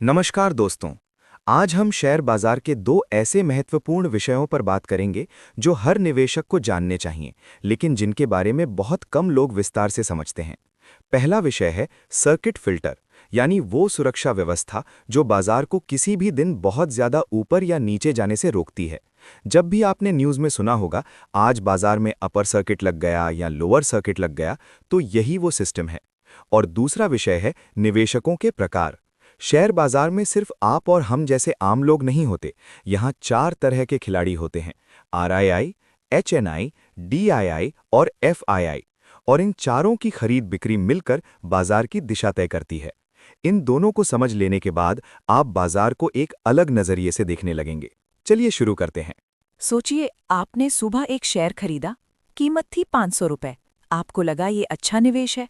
नमस्कार दोस्तों। आज हम शेयर बाजार के दो ऐसे महत्वपूर्ण विषयों पर बात करेंगे जो हर निवेशक को जानने चाहिए, लेकिन जिनके बारे में बहुत कम लोग विस्तार से समझते हैं। पहला विषय है सर्किट फिल्टर, यानी वो सुरक्षा व्यवस्था जो बाजार को किसी भी दिन बहुत ज्यादा ऊपर या नीचे जाने से रोकती है। जब भी आपने न्यूज़ में सुना होगा आज बाजार में अपर सर्किट लग गया या लोअर सर्किट लग गया, तो यही वो सिस्टम है। और दूसरा विषय है निवेशकों के प्रकार। शेयर बाजार में सिर्फ आप और हम जैसे आम लोग नहीं होते। यहाँ चार तरह के खिलाड़ी होते हैं: आरआईआई, एचएनआई, डीआईआई और एफआईआई। और इन चारों की खरीद बिक्री मिलकर बाजार की दिशा तय करती है। इन दोनों को समझ लेने के बाद आप बाजार को एक अलग नजरिए से देखने लगेंगे। चलिए शुरू करते हैं। सोचिए, आपने सुबह एक शेयर खरीदा, कीमत थी 500 रुपए। आपको लगा ये अच्छा निवेश है।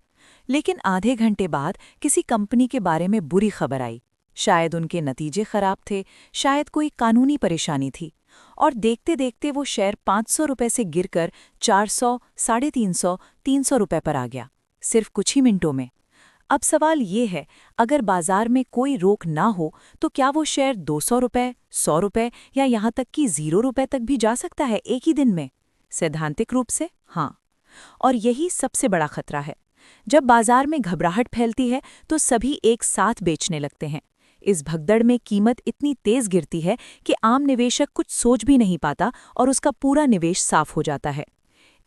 लेकिन आधे घंटे बाद किसी कंपनी के बारे में बुरी खबर आई। शायद उनके नतीजे खराब थे, शायद कोई कानूनी परेशानी थी। और देखते देखते वो शेयर 500 रुपए से गिरकर 400, 350, 300 रुपए पर आ गया, सिर्फ कुछ ही मिनटों में। अब सवाल ये है, अगर बाजार में कोई रोक ना हो तो क्या वो शेयर 200 रुपए, 100 रुपए या यहाँ तक कि 0 रुपए तक भी जा सकता है एक ही दिन में? सैद्धांतिक रूप से हाँ। और यही सबसे बड़ा खतरा है। जब बाजार में घबराहट फैलती है तो सभी एक साथ बेचने लगते हैं। इस भगदड़ में कीमत इतनी तेज गिरती है कि आम निवेशक कुछ सोच भी नहीं पाता और उसका पूरा निवेश साफ हो जाता है।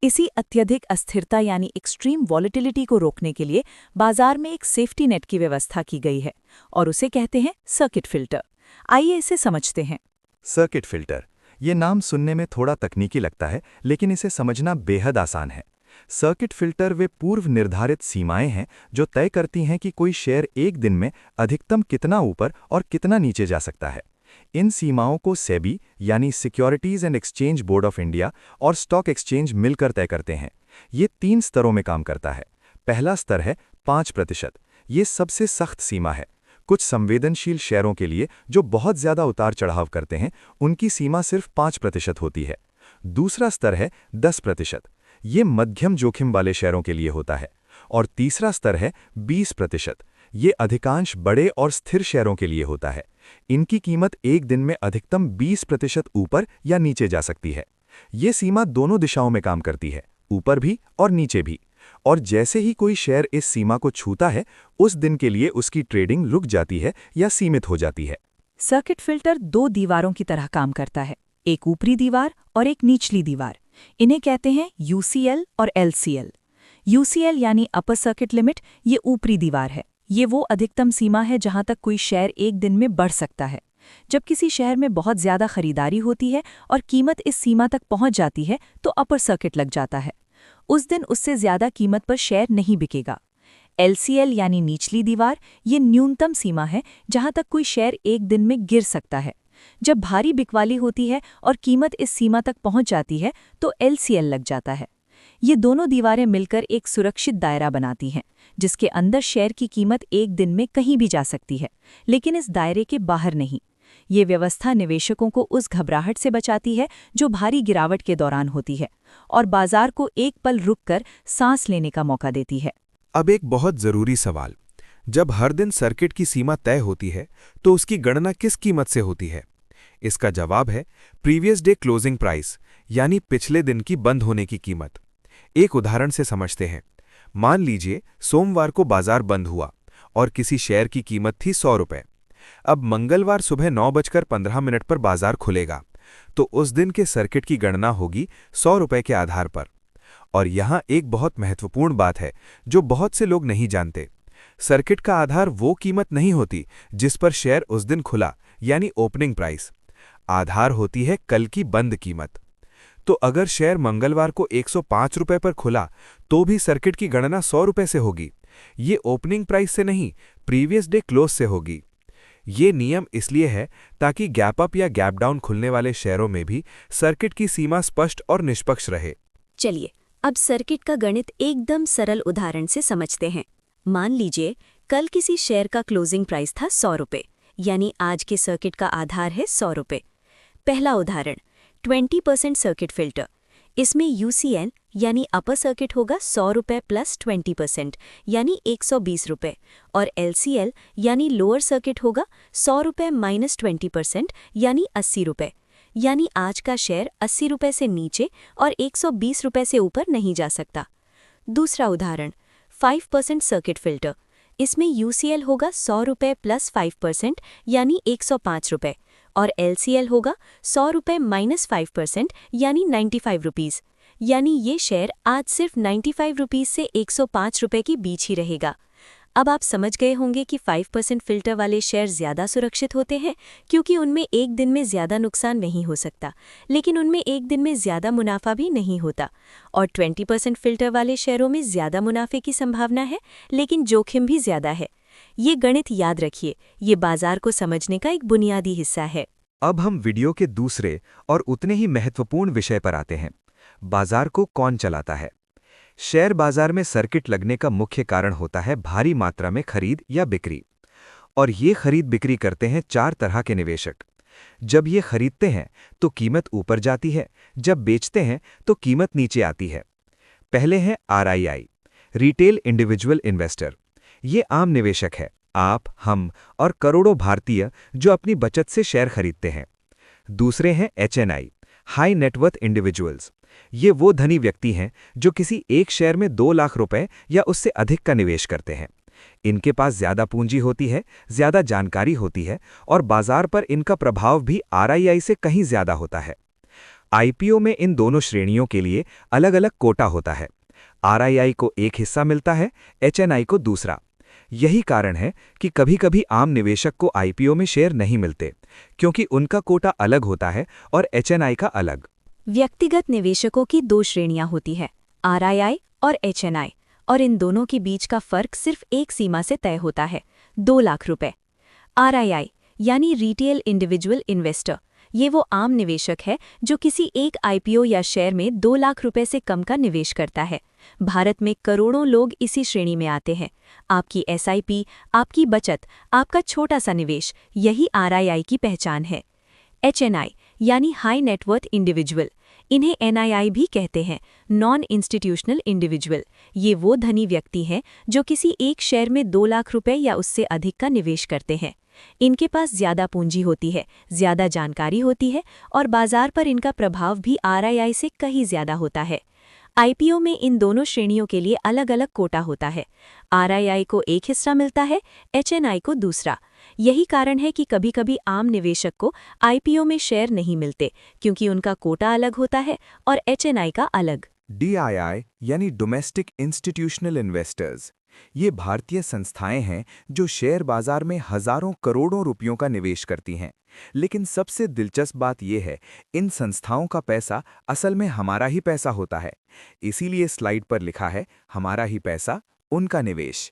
इसी अत्यधिक अस्थिरता यानी एक्सट्रीम वॉलेटिलिटी को रोकने के लिए बाजार में एक सेफ्टी नेट की व्यवस्था की गई है और उसे कहते हैं सर्किट फिल्टर। आइए इसे समझते हैं। सर्किट फिल्टर, ये नाम सुनने में थोड़ा तकनीकी लगता है, लेकिन इसे समझना बेहद आसान है। सर्किट फिल्टर वे पूर्व निर्धारित सीमाएं हैं जो तय करती हैं कि कोई शेयर एक दिन में अधिकतम कितना ऊपर और कितना नीचे जा सकता है। इन सीमाओं को सेबी यानी securities and exchange board of India और स्टॉक एक्सचेंज मिलकर तय करते हैं। ये 3 स्तरों में काम करता है। पहला स्तर है 5%। ये सबसे सख्त सीमा है। कुछ संवेदनशील शेयरों के लिए जो बहुत ज्यादा उतार चढ़ाव करते हैं, उनकी सीमा सिर्फ 5% होती है। दूसरा स्तर है 10%। ये मध्यम जोखिम वाले शेयरों के लिए होता है। और तीसरा स्तर है 20%। ये अधिकांश बड़े और स्थिर शेयरों के लिए होता है। इनकी कीमत एक दिन में अधिकतम 20% ऊपर या नीचे जा सकती है। ये सीमा दोनों दिशाओं में काम करती है, ऊपर भी और नीचे भी। और जैसे ही कोई शेयर इस सीमा को छूता है, उस दिन के लिए उसकी ट्रेडिंग रुक जाती है या सीमित हो जाती है। सर्किट फिल्टर 2 दीवारों की तरह काम करता है, एक ऊपरी दीवार और एक निचली दीवार। इन्हें कहते हैं यूसीएल और एलसीएल। यूसीएल यानी अपर सर्किट लिमिट, ये ऊपरी दीवार है। ये वो अधिकतम सीमा है जहां तक कोई शेयर एक दिन में बढ़ सकता है। जब किसी शेयर में बहुत ज्यादा खरीदारी होती है और कीमत इस सीमा तक पहुंच जाती है तो अपर सर्किट लग जाता है। उस दिन उससे ज्यादा कीमत पर शेयर नहीं बिकेगा। एलसीएल यानी निचली दीवार, ये न्यूनतम सीमा है जहां तक कोई शेयर एक दिन में गिर सकता है। जब भारी बिकवाली होती है और कीमत इस सीमा तक पहुंच जाती है तो एलसीएल लग जाता है। ये दोनों दीवारें मिलकर एक सुरक्षित दायरा बनाती हैं, जिसके अंदर शेयर की कीमत एक दिन में कहीं भी जा सकती है, लेकिन इस दायरे के बाहर नहीं। ये व्यवस्था निवेशकों को उस घबराहट से बचाती है जो भारी गिरावट के दौरान होती है, और बाजार को एक पल रुककर सांस लेने का मौका देती है। अब एक बहुत जरूरी सवाल, जब हर दिन सर्किट की सीमा तय होती है तो उसकी गणना किस कीमत से होती है? इसका जवाब है प्रीवियस डे क्लोजिंग प्राइस, यानी पिछले दिन की बंद होने की कीमत। एक उदाहरण से समझते हैं। मान लीजिए सोमवार को बाजार बंद हुआ और किसी शेयर की कीमत थी 100 रुपए। अब मंगलवार सुबह 9:15 पर बाजार खुलेगा, तो उस दिन के सर्किट की गणना होगी 100 रुपए के आधार पर। और यहाँ एक बहुत महत्वपूर्ण बात है जो बहुत से लोग नहीं जानते। सर्किट का आधार वो कीमत नहीं होती जिस पर शेयर उस दिन खुला, यानी ओपनिंग प्राइस। आधार होती है कल की बंद कीमत। तो अगर शेयर मंगलवार को 105 रुपए पर खुला तो भी सर्किट की गणना 100 रुपए से होगी। ये ओपनिंग प्राइस से नहीं, प्रीवियस डे क्लोज से होगी। ये नियम इसलिए है ताकि गैप अप या गैप डाउन खुलने वाले शेयरों में भी सर्किट की सीमा स्पष्ट और निष्पक्ष रहे। चलिए, अब सर्किट का गणित एकदम सरल उदाहरण से समझते हैं। मान लीजिए कल किसी शेयर का क्लोजिंग प्राइस था 100 रुपए, यानी आज के सर्किट का आधार है 100 रुपए। पहला उदाहरण 20% सर्किट फिल्टर। इसमें यूसीएल यानी अपर सर्किट होगा 100 रुपये प्लस 20% यानी 120 रुपये, और LCL यानी लोअर सर्किट होगा 100 रुपये माइनस 20% यानी 80 रुपये। यानी आज का शेयर 80 रुपये से नीचे और 120 रुपये से ऊपर नहीं जा सकता। दूसरा उदाहरण 5% सर्किट फिल्टर। इसमें UCL होगा 100 रुपये प्लस 5% यानी 105 रुपये, और LCL होगा 100 रुपये माइनस 5% यानी 95 रुपीज़। यानी ये शेयर आज सिर्फ 95 रुपीज़ से 105 रुपये के बीच ही रहेगा। अब आप समझ गए होंगे कि 5% फिल्टर वाले शेयर ज़्यादा सुरक्षित होते हैं, क्योंकि उनमें एक दिन में ज़्यादा नुकसान नहीं हो सकता, लेकिन उनमें एक दिन में ज़्यादा मुनाफा भी नहीं होता। और 20% फिल्टर वाले शेयरों में ज़्यादा मुनाफे की संभावना है, लेकिन जोखिम भी ज़्यादा है। ये गणित याद रखिए, ये बाजार को समझने का एक बुनियादी हिस्सा है। अब हम वीडियो के दूसरे और उतने ही महत्वपूर्ण विषय पर आते हैं। बाजार को कौन चलाता है? शेयर बाजार में सर्किट लगने का मुख्य कारण होता है भारी मात्रा में खरीद या बिक्री। और ये खरीद बिक्री करते हैं 4 तरह के निवेशक। जब ये खरीदते हैं तो कीमत ऊपर जाती है, जब बेचते हैं तो कीमत नीचे आती है। पहले हैं RII, रिटेल इंडिविजुअल इन्वेस्टर। ये आम निवेशक है, आप, हम और करोड़ों भारतीय जो अपनी बचत से शेयर खरीदते हैं। दूसरे हैं HNI, हाई नेटवर्थ इंडिविजुअल्स। ये वो धनी व्यक्ति हैं जो किसी एक शेयर में 2 लाख रुपए या उससे अधिक का निवेश करते हैं। इनके पास ज़्यादा पूंजी होती है, ज़्यादा जानकारी होती है और बाजार पर इनका प्रभाव भी RII से कहीं ज़्यादा होता है। IPO में इन दोनों श्रेणियों के लिए अलग अलग कोटा होता है। RII को एक हिस्सा मिलता है, HNI को दूसरा। यही कारण है कि कभी-कभी आम निवेशक को IPO में शेयर नहीं मिलते, क्योंकि उनका कोटा अलग होता है और HNI का अलग। व्यक्तिगत निवेशकों की 2 श्रेणियां होती है, RII और HNI, और इन दोनों के बीच का फर्क सिर्फ एक सीमा से तय होता है, 2 लाख रुपए। RII यानी रिटेल इंडिविजुअल इन्वेस्टर, ये वो आम निवेशक है जो किसी एक IPO या शेयर में 2 लाख रुपए से कम का निवेश करता है। भारत में करोड़ों लोग इसी श्रेणी में आते हैं। आपकी SIP, आपकी बचत, आपका छोटा सा निवेश, यही RII की पहचान है। HNI यानी हाई नेटवर्थ इंडिविजुअल, इन्हें NII भी कहते हैं, नॉन इंस्टीट्यूशनल इंडिविजुअल। ये वो धनी व्यक्ति हैं जो किसी एक शेयर में 2 लाख रुपए या उससे अधिक का निवेश करते हैं। इनके पास ज़्यादा पूंजी होती है, ज़्यादा जानकारी होती है और बाजार पर इनका प्रभाव भी RII से कहीं ज़्यादा होता है। IPO में इन दोनों श्रेणियों के लिए अलग अलग कोटा होता है। RII को एक हिस्सा मिलता है, HNI को दूसरा। यही कारण है कि कभी-कभी आम निवेशक को IPO में शेयर नहीं मिलते, क्योंकि उनका कोटा अलग होता है और HNI का अलग। DII यानी डोमेस्टिक इंस्टीट्यूशनल इन्वेस्टर्स, ये भारतीय संस्थाएं हैं जो शेयर बाजार में हजारों करोड़ों रुपयों का निवेश करती हैं। लेकिन सबसे दिलचस्प बात यह है, इन संस्थाओं का पैसा असल में हमारा ही पैसा होता है। इसीलिए स्लाइड पर लिखा है, हमारा ही पैसा, उनका निवेश।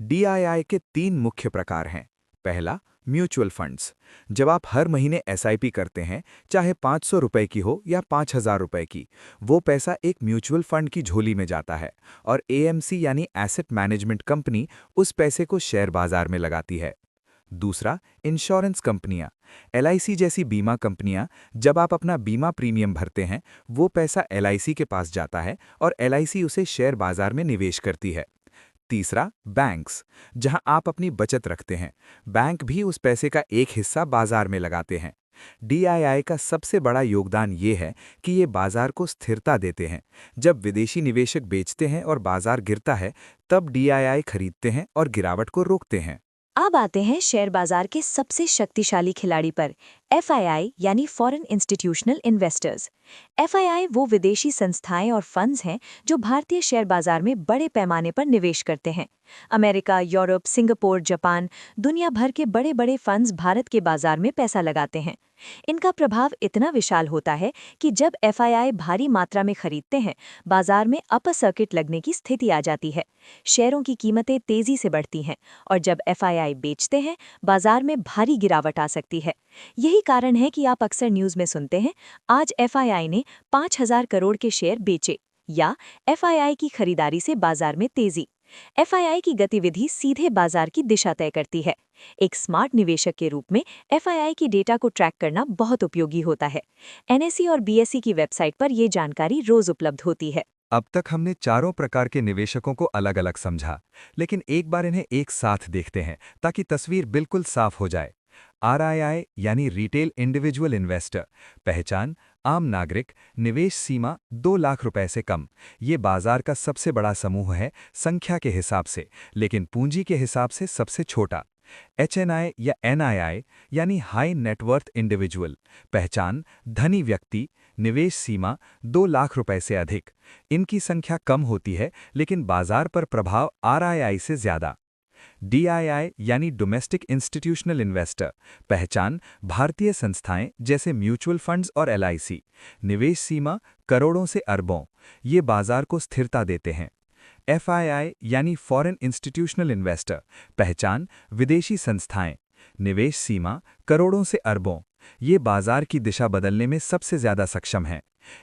DII के 3 मुख्य प्रकार हैं। पहला, म्यूचुअल फंड्स। जब आप हर महीने SIP करते हैं, चाहे 500 रुपए की हो या 5000 रुपए की, वो पैसा एक म्यूचुअल फंड की झोली में जाता है और AMC यानी एसेट मैनेजमेंट कंपनी उस पैसे को शेयर बाजार में लगाती है। दूसरा, इंश्योरेंस कंपनियां। LIC जैसी बीमा कंपनियां, जब आप अपना बीमा प्रीमियम भरते हैं, वो पैसा LIC के पास जाता है और LIC उसे शेयर बाजार में निवेश करती है। तीसरा, बैंक्स, जहां आप अपनी बचत रखते हैं, बैंक भी उस पैसे का एक हिस्सा बाजार में लगाते हैं। DII का सबसे बड़ा योगदान ये है कि ये बाजार को स्थिरता देते हैं। जब विदेशी निवेशक बेचते हैं और बाजार गिरता है, तब DII खरीदते हैं और गिरावट को रोकते हैं। अब आते हैं शेयर बाजार के सबसे शक्तिशाली खिलाड़ी पर, FII यानी फॉरेन इंस्टीट्यूशनल इन्वेस्टर्स। FII वो विदेशी संस्थाएं और फंड्स हैं जो भारतीय शेयर बाजार में बड़े पैमाने पर निवेश करते हैं। अमेरिका, यूरोप, सिंगापुर, जापान, दुनिया भर के बड़े बड़े फंड्स भारत के बाजार में पैसा लगाते हैं। इनका प्रभाव इतना विशाल होता है कि जब FII भारी मात्रा में खरीदते हैं, बाजार में अपर सर्किट लगने की स्थिति आ जाती है। शेयरों की कीमतें तेजी से बढ़ती हैं और जब FII बेचते हैं, बाजार में भारी गिरावट आ सकती है। यही कारण है कि आप अक्सर न्यूज़ में सुनते हैं, आज FII ने 5000 करोड़ के शेयर बेचे, या FII की खरीदारी से बाजार में तेजी। FII की गतिविधि सीधे बाजार की दिशा तय करती है। एक स्मार्ट निवेशक के रूप में FII की डेटा को ट्रैक करना बहुत उपयोगी होता है। NSE और BSE की वेबसाइट पर ये जानकारी रोज उपलब्ध होती है। अब तक हमने चारों प्रकार के निवेशकों को अलग अलग समझा, लेकिन एक बार इन्हें एक साथ देखते हैं ताकि तस्वीर बिल्कुल साफ हो जाए। आरआईआई यानी रिटेल इंडिविजुअल इन्वेस्टर, पहचान आम नागरिक, निवेश सीमा 2 लाख रुपए से कम। ये बाजार का सबसे बड़ा समूह है संख्या के हिसाब से, लेकिन पूंजी के हिसाब से सबसे छोटा। एचएनआई या एनआईआई यानी हाई नेटवर्थ इंडिविजुअल, पहचान धनी व्यक्ति, निवेश सीमा 2 लाख रुपए से अधिक। इनकी संख्या कम होती है, लेकिन बाजार पर प्रभाव आरआईआई से ज्यादा। डीआईआई यानी डोमेस्टिक इंस्टीट्यूशनल इन्वेस्टर, पहचान भारतीय संस्थाएं जैसे म्यूचुअल फंड्स और एलआईसी, निवेश सीमा करोड़ों से अरबों। ये बाजार को स्थिरता देते हैं। एफआईआई यानी फॉरेन इंस्टीट्यूशनल इन्वेस्टर, पहचान विदेशी संस्थाएं, निवेश सीमा करोड़ों से अरबों। ये बाजार की दिशा बदलने में सबसे ज्यादा सक्षम हैं।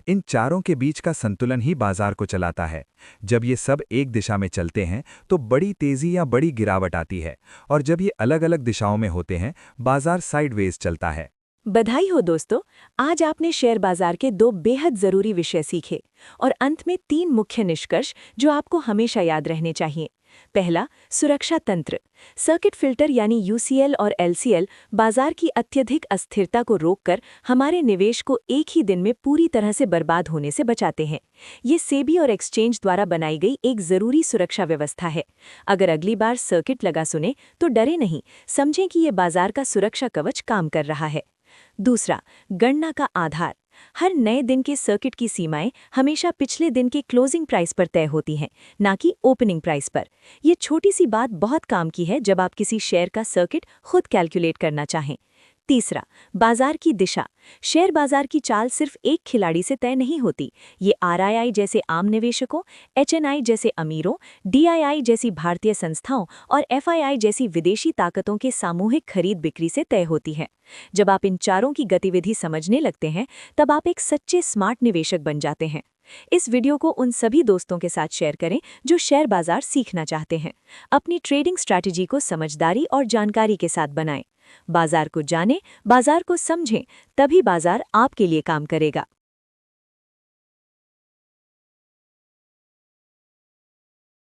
इन चारों के बीच का संतुलन ही बाजार को चलाता है। जब ये सब एक दिशा में चलते हैं तो बड़ी तेजी या बड़ी गिरावट आती है, और जब ये अलग अलग दिशाओं में होते हैं बाजार साइडवेज चलता है। बधाई हो दोस्तों, आज आपने शेयर बाजार के 2 बेहद जरूरी विषय सीखे और अंत में 3 मुख्य निष्कर्ष जो आपको हमेशा याद रहने चाहिए। पहला, सुरक्षा तंत्र। सर्किट फिल्टर यानी यूसीएल और एलसीएल बाजार की अत्यधिक अस्थिरता को रोककर हमारे निवेश को एक ही दिन में पूरी तरह से बर्बाद होने से बचाते हैं। ये सेबी और एक्सचेंज द्वारा बनाई गई एक जरूरी सुरक्षा व्यवस्था है। अगर अगली बार सर्किट लगा सुने तो डरे नहीं, समझें कि ये बाजार का सुरक्षा कवच काम कर रहा है। दूसरा, गणना का आधार। हर नए दिन के सर्किट की सीमाएं हमेशा पिछले दिन के क्लोजिंग प्राइस पर तय होती हैं, ना कि ओपनिंग प्राइस पर। ये छोटी सी बात बहुत काम की है जब आप किसी शेयर का सर्किट खुद कैलकुलेट करना चाहें। तीसरा, बाजार की दिशा। शेयर बाजार की चाल सिर्फ एक खिलाड़ी से तय नहीं होती। ये आरआईआई जैसे आम निवेशकों, एचएनआई जैसे अमीरों, डीआईआई जैसी भारतीय संस्थाओं और एफआईआई जैसी विदेशी ताकतों के सामूहिक खरीद बिक्री से तय होती है। जब आप इन चारों की गतिविधि समझने लगते हैं, तब आप एक सच्चे स्मार्ट निवेशक बन जाते हैं। इस वीडियो को उन सभी दोस्तों के साथ शेयर करें जो शेयर बाजार सीखना चाहते हैं। अपनी ट्रेडिंग स्ट्रैटेजी को समझदारी और जानकारी के साथ बनाएं। बाजार को जानें, बाजार को समझें, तभी बाजार आपके लिए काम करेगा।